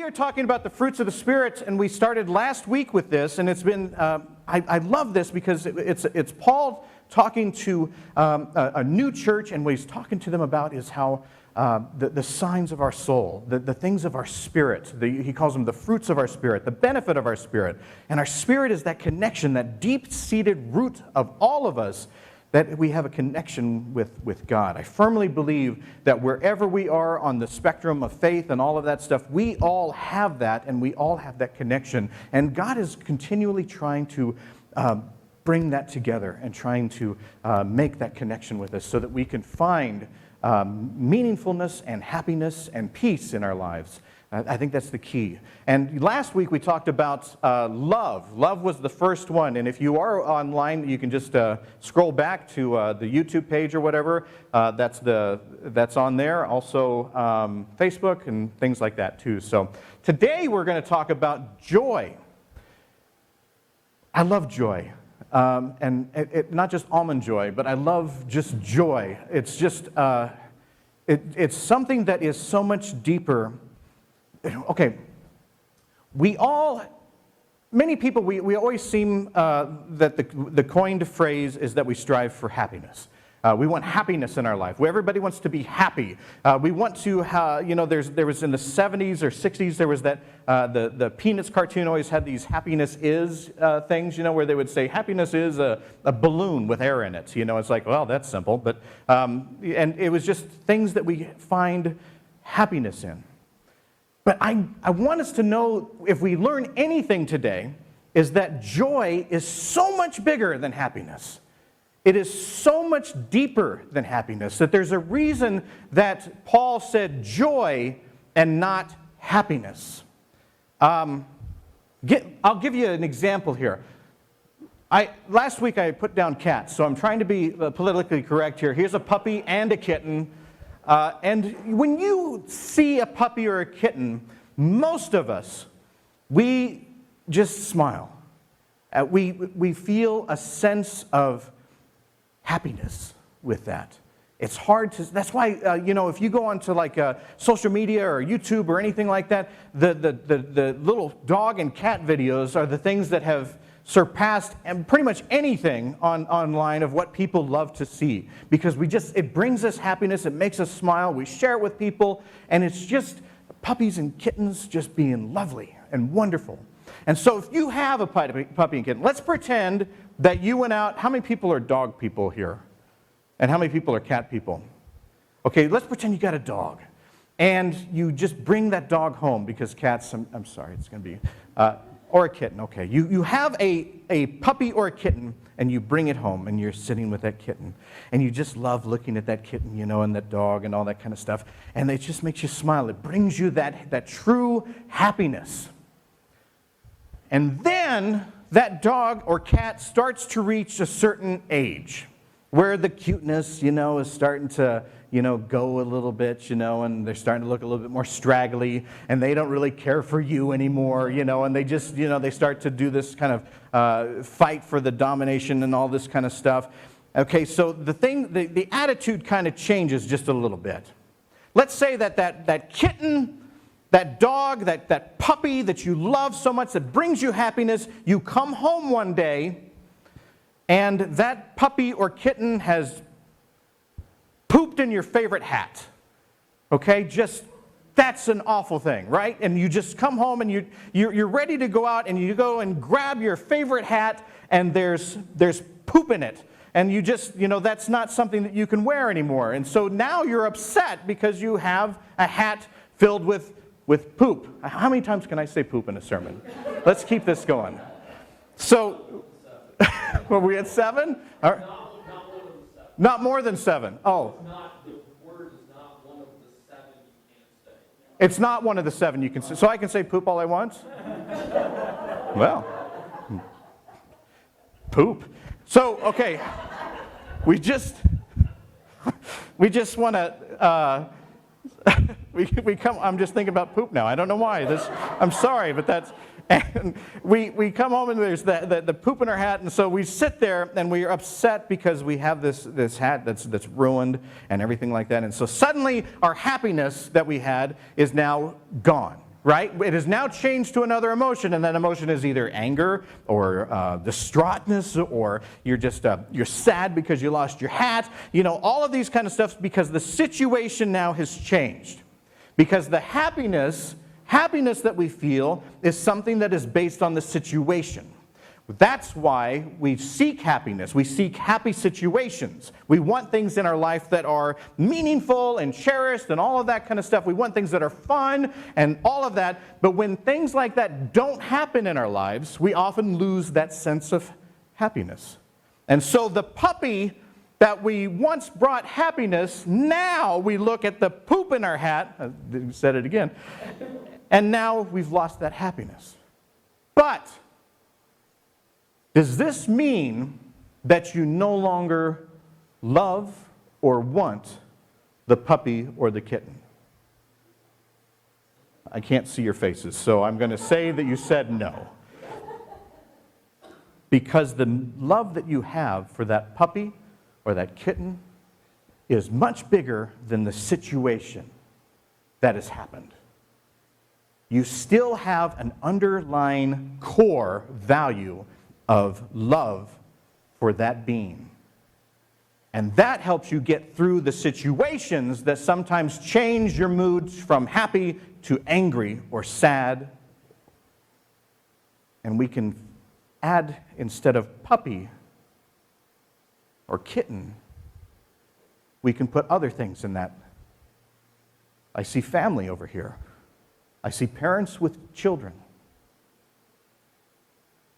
we are talking about the fruits of the Spirit, and we started last week with this, and it's been, I love this because it's Paul talking to a new church, and what he's talking to them about is how the signs of our soul, the things of our spirit, he calls them the fruits of our spirit, the benefit of our spirit. And our spirit is that connection, that deep-seated root of all of us, that we have a connection with God. I firmly believe that wherever we are on the spectrum of faith and all of that stuff, we all have that, and we all have that connection. And God is continually trying to bring that together and trying to make that connection with us so that we can find meaningfulness and happiness and peace in our lives. I think that's the key. And last week we talked about love. Love was the first one. And if you are online, you can just scroll back to the YouTube page or whatever. That's on there. Also Facebook and things like that too. So today we're going to talk about joy. I love joy. And not just almond joy, but I love just joy. It's just, it's something that is so much deeper. Okay, many people, we always seem that the coined phrase is that we strive for happiness. We want happiness in our life. Everybody wants to be happy. We want to, there was in the 70s or 60s, there was that, the Peanuts cartoon always had these happiness is things, where they would say happiness is a balloon with air in it. It's like, well, that's simple. But, and it was just things that we find happiness in. But I want us to know, if we learn anything today, is that joy is so much bigger than happiness. It is so much deeper than happiness, that there's a reason that Paul said joy and not happiness. I'll give you an example here. Last week I put down cats, so I'm trying to be politically correct here. Here's a puppy and a kitten. And when you see a puppy or a kitten, most of us, we just smile. We feel a sense of happiness with that. It's hard to, that's why, if you go onto like social media or YouTube or anything like that, the little dog and cat videos are the things that have surpassed and pretty much anything online of what people love to see, because it brings us happiness, it makes us smile, we share it with people, and it's just puppies and kittens just being lovely and wonderful. And so if you have a puppy and kitten, let's pretend that you went out. How many people are dog people here? And how many people are cat people? Okay, let's pretend you got a dog, and you just bring that dog home, because cats, I'm sorry, it's going to be, or a kitten, okay. You have a puppy or a kitten, and you bring it home, and you're sitting with that kitten, and you just love looking at that kitten, and that dog and all that kind of stuff, and it just makes you smile. It brings you that true happiness. And then that dog or cat starts to reach a certain age where the cuteness, is starting to, go a little bit, and they're starting to look a little bit more straggly, and they don't really care for you anymore, and they just, they start to do this kind of fight for the domination and all this kind of stuff. Okay, so the attitude kind of changes just a little bit. Let's say that kitten, that dog, that puppy that you love so much, that brings you happiness, you come home one day, and that puppy or kitten has pooped in your favorite hat. Okay, that's an awful thing, right? And you just come home and you're ready to go out, and you go and grab your favorite hat, and there's poop in it. And you just, that's not something that you can wear anymore. And so now you're upset because you have a hat filled with poop. How many times can I say poop in a sermon? Let's keep this going. So, were we at 7? Right. Not more than 7. Oh. The word is not one of the 7 you can't say. It's not one of the 7 you can say. So I can say poop all I want? Well, poop. So, okay, we just want to, I'm just thinking about poop now. I don't know why. I'm sorry, but that's, and we come home and there's the poop in our hat, and so we sit there and we are upset because we have this hat that's ruined and everything like that. And so suddenly our happiness that we had is now gone. right? It has now changed to another emotion, and that emotion is either anger or distraughtness, or you're just you're sad because you lost your hat. You know, all of these kind of stuff because the situation now has changed. Because the happiness that we feel is something that is based on the situation. That's why we seek happiness. We seek happy situations. We want things in our life that are meaningful and cherished and all of that kind of stuff. We want things that are fun and all of that. But when things like that don't happen in our lives, we often lose that sense of happiness. And so the puppy that we once brought happiness, now we look at the poop in our hat, I said it again, and now we've lost that happiness. But does this mean that you no longer love or want the puppy or the kitten? I can't see your faces, so I'm going to say that you said no. Because the love that you have for that puppy or that kitten is much bigger than the situation that has happened. You still have an underlying core value of love for that being. And that helps you get through the situations that sometimes change your moods from happy to angry or sad. And we can add, instead of puppy or kitten, we can put other things in that. I see family over here. I see parents with children.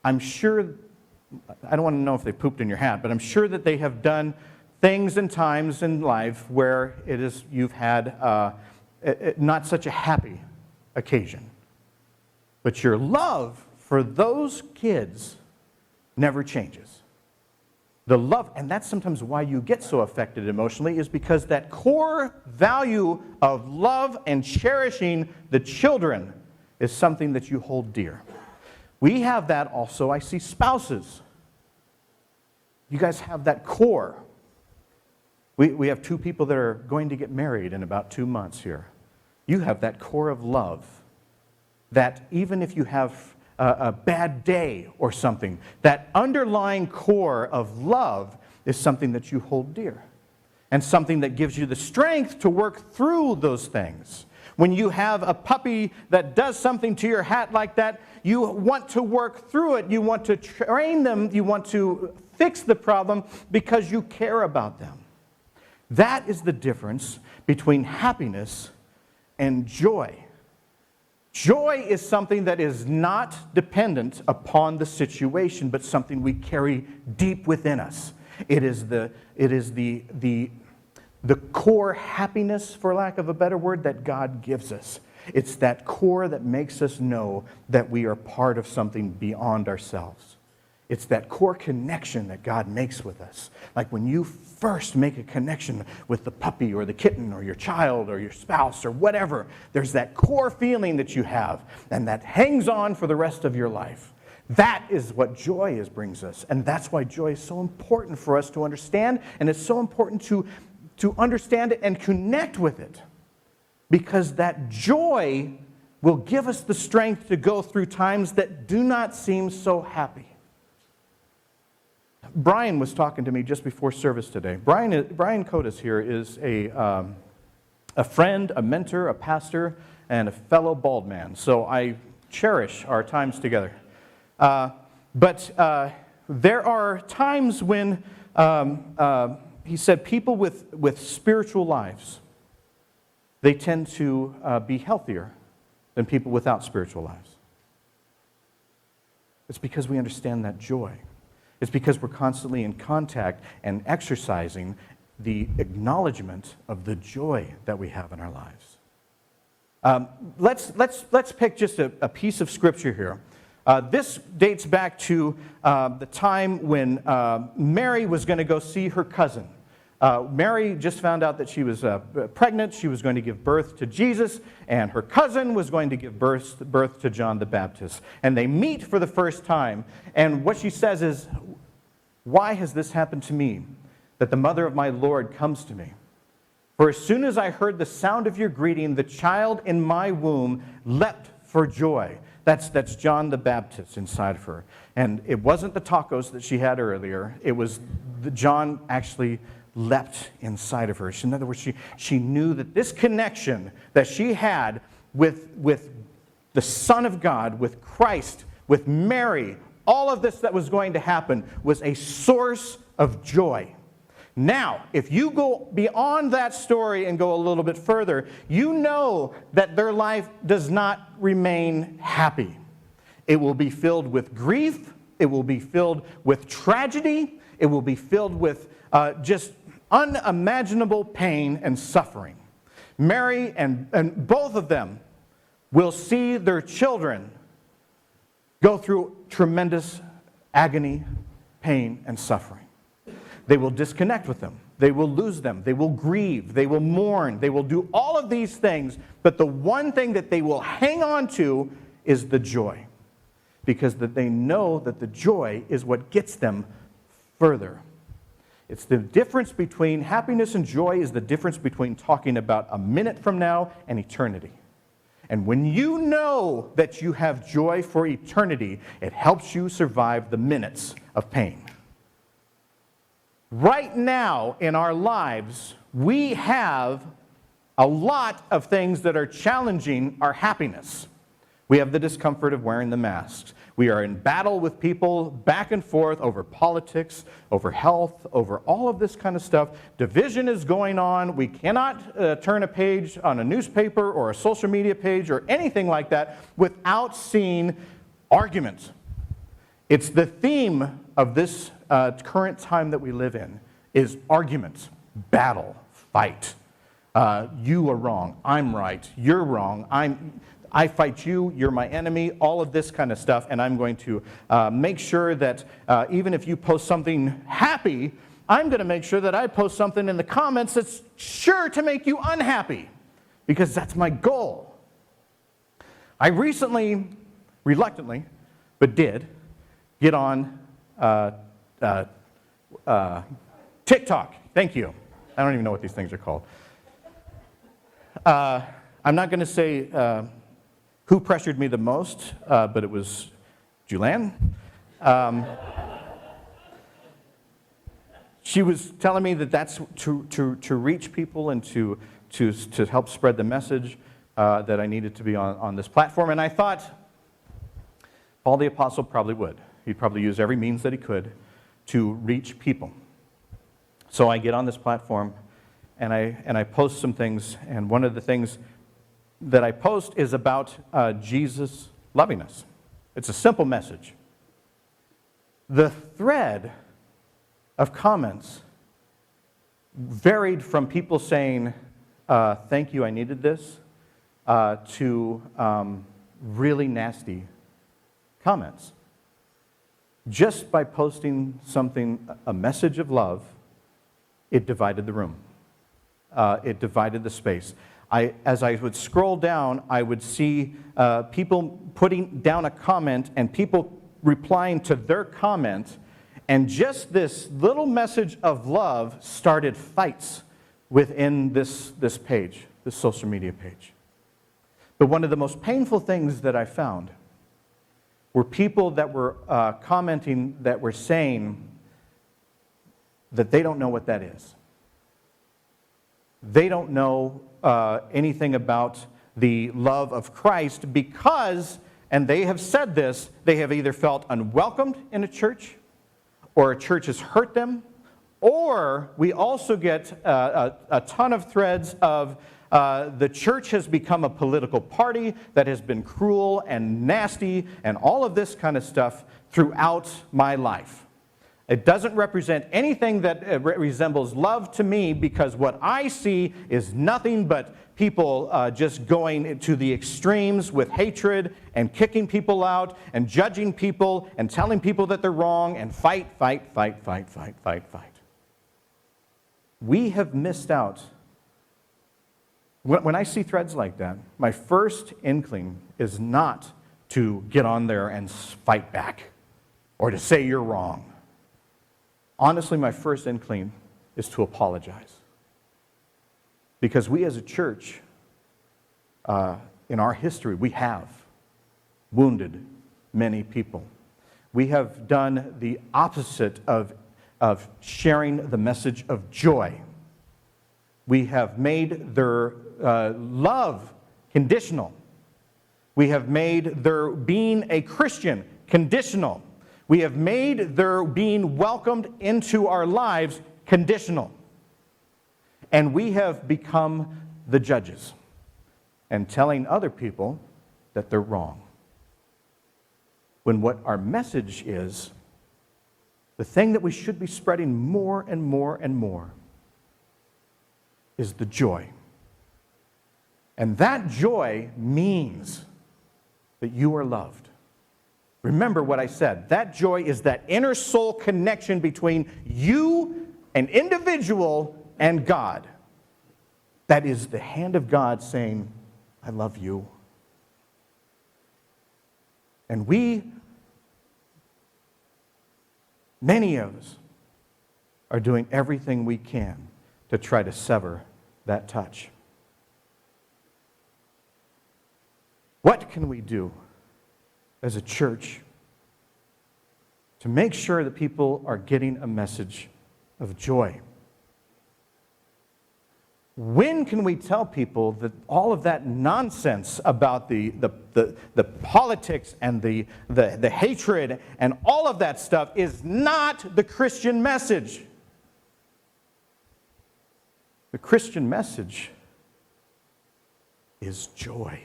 I'm sure, I don't want to know if they pooped in your hat, but I'm sure that they have done things and times in life where you've had not such a happy occasion. But your love for those kids never changes. The love, and that's sometimes why you get so affected emotionally, is because that core value of love and cherishing the children is something that you hold dear. We have that also. I see spouses. You guys have that core. We have two people that are going to get married in about 2 months here. You have that core of love that even if you have a bad day or something, that underlying core of love is something that you hold dear and something that gives you the strength to work through those things. When you have a puppy that does something to your hat like that, you want to work through it. You want to train them. You want to fix the problem because you care about them. That is the difference between happiness and joy. Joy is something that is not dependent upon the situation, but something we carry deep within us. It is the core happiness, for lack of a better word, that God gives us. It's that core that makes us know that we are part of something beyond ourselves. It's that core connection that God makes with us. Like when you first make a connection with the puppy or the kitten or your child or your spouse or whatever, there's that core feeling that you have and that hangs on for the rest of your life. That is what joy brings us. And that's why joy is so important for us to understand, and it's so important to understand it and connect with it. Because that joy will give us the strength to go through times that do not seem so happy. Brian was talking to me just before service today. Brian Kotis here is a friend, a mentor, a pastor, and a fellow bald man. So I cherish our times together. But there are times when, he said, people with spiritual lives, they tend to be healthier than people without spiritual lives. It's because we understand that joy. It's because we're constantly in contact and exercising the acknowledgement of the joy that we have in our lives. Let's pick just a piece of scripture here. This dates back to the time when Mary was going to go see her cousin. Mary just found out that she was pregnant. She was going to give birth to Jesus, and her cousin was going to give birth to John the Baptist. And they meet for the first time, and what she says is, "Why has this happened to me, that the mother of my Lord comes to me? For as soon as I heard the sound of your greeting, the child in my womb leapt for joy. That's John the Baptist inside of her. And it wasn't the tacos that she had earlier. It was John actually leapt inside of her. In other words, she knew that this connection that she had with the Son of God, with Christ, with Mary, all of this that was going to happen was a source of joy. Now, if you go beyond that story and go a little bit further, you know that their life does not remain happy. It will be filled with grief. It will be filled with tragedy. It will be filled with just unimaginable pain and suffering. Mary and both of them will see their children go through tremendous agony, pain, and suffering. They will disconnect with them. They will lose them. They will grieve. They will mourn. They will do all of these things. But the one thing that they will hang on to is the joy. Because that they know that the joy is what gets them further. It's the difference between happiness and joy is the difference between talking about a minute from now and eternity. And when you know that you have joy for eternity, it helps you survive the minutes of pain. Right now in our lives, we have a lot of things that are challenging our happiness. We have the discomfort of wearing the masks. We are in battle with people back and forth over politics, over health, over all of this kind of stuff. Division is going on. We cannot turn a page on a newspaper or a social media page or anything like that without seeing arguments. It's the theme of this current time that we live in is arguments, battle, fight. You are wrong. I'm right. You're wrong. I fight you, you're my enemy, all of this kind of stuff, and I'm going to make sure that even if you post something happy, I'm going to make sure that I post something in the comments that's sure to make you unhappy, because that's my goal. I recently, reluctantly, but did, get on TikTok. Thank you. I don't even know what these things are called. I'm not going to say who pressured me the most, but it was Julianne. She was telling me that that's to reach people and to help spread the message that I needed to be on this platform. And I thought Paul the Apostle probably would. He'd probably use every means that he could to reach people. So I get on this platform and I post some things, and one of the things that I post is about Jesus loving us. It's a simple message. The thread of comments varied from people saying, thank you, I needed this, to really nasty comments. Just by posting something, a message of love, it divided the room. It divided the space. As I would scroll down, I would see people putting down a comment and people replying to their comment, and just this little message of love started fights within this page, this social media page. But one of the most painful things that I found were people that were commenting that were saying that they don't know what that is. They don't know anything about the love of Christ because, and they have said this, they have either felt unwelcomed in a church, or a church has hurt them, or we also get a ton of threads of the church has become a political party that has been cruel and nasty and all of this kind of stuff throughout my life. It doesn't represent anything that resembles love to me, because what I see is nothing but people just going to the extremes with hatred and kicking people out and judging people and telling people that they're wrong and fight. We have missed out. When I see threads like that, my first inkling is not to get on there and fight back or to say you're wrong. Honestly, my first inkling is to apologize. Because we as a church, in our history, we have wounded many people. We have done the opposite of sharing the message of joy. We have made their love conditional. We have made their being a Christian conditional. We have made their being welcomed into our lives conditional. And we have become the judges and telling other people that they're wrong. When what our message is, the thing that we should be spreading more and more and more is the joy. And that joy means that you are loved. Remember what I said. That joy is that inner soul connection between you, an individual, and God. That is the hand of God saying, I love you. And many of us, are doing everything we can to try to sever that touch. What can we do as a church to make sure that people are getting a message of joy? When can we tell people that all of that nonsense about the politics and the hatred and all of that stuff is not the Christian message? The Christian message is joy.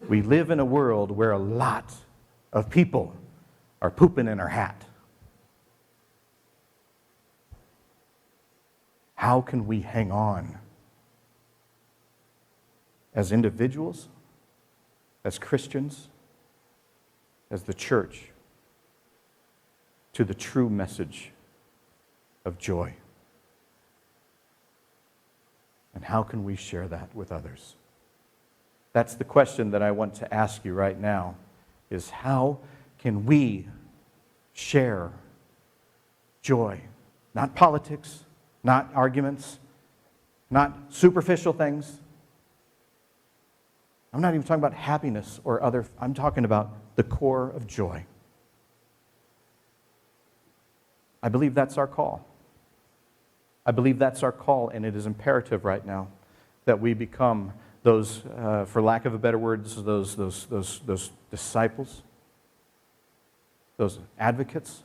We live in a world where a lot of people are pooping in our hat. How can we hang on as individuals, as Christians, as the church, to the true message of joy? And how can we share that with others? That's the question that I want to ask you right now, is how can we share joy? Not politics, not arguments, not superficial things. I'm not even talking about happiness or other, I'm talking about the core of joy. I believe that's our call. I believe that's our call, and it is imperative right now that we become those, for lack of a better words, those disciples, those advocates,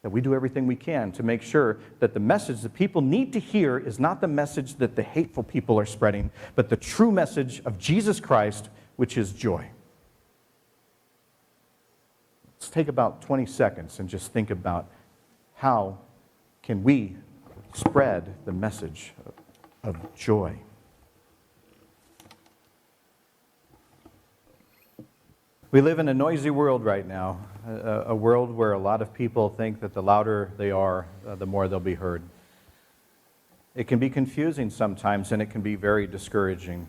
that we do everything we can to make sure that the message that people need to hear is not the message that the hateful people are spreading, but the true message of Jesus Christ, which is joy. Let's take about 20 seconds and just think about how can we spread the message of joy. We live in a noisy world right now, a world where a lot of people think that the louder they are, the more they'll be heard. It can be confusing sometimes, and it can be very discouraging.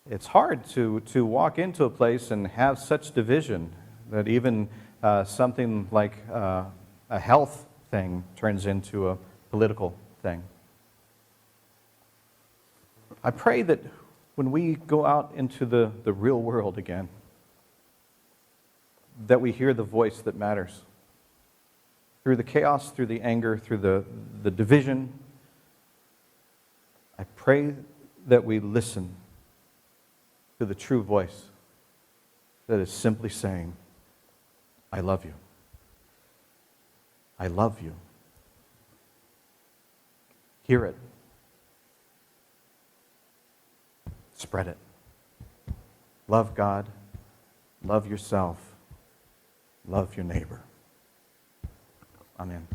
It's hard to walk into a place and have such division that even something like a health thing turns into a political thing. I pray that when we go out into the real world again, that we hear the voice that matters. Through the chaos, through the anger, through the division, I pray that we listen to the true voice that is simply saying, I love you. I love you. Hear it. Spread it. Love God. Love yourself. Love your neighbor. Amen.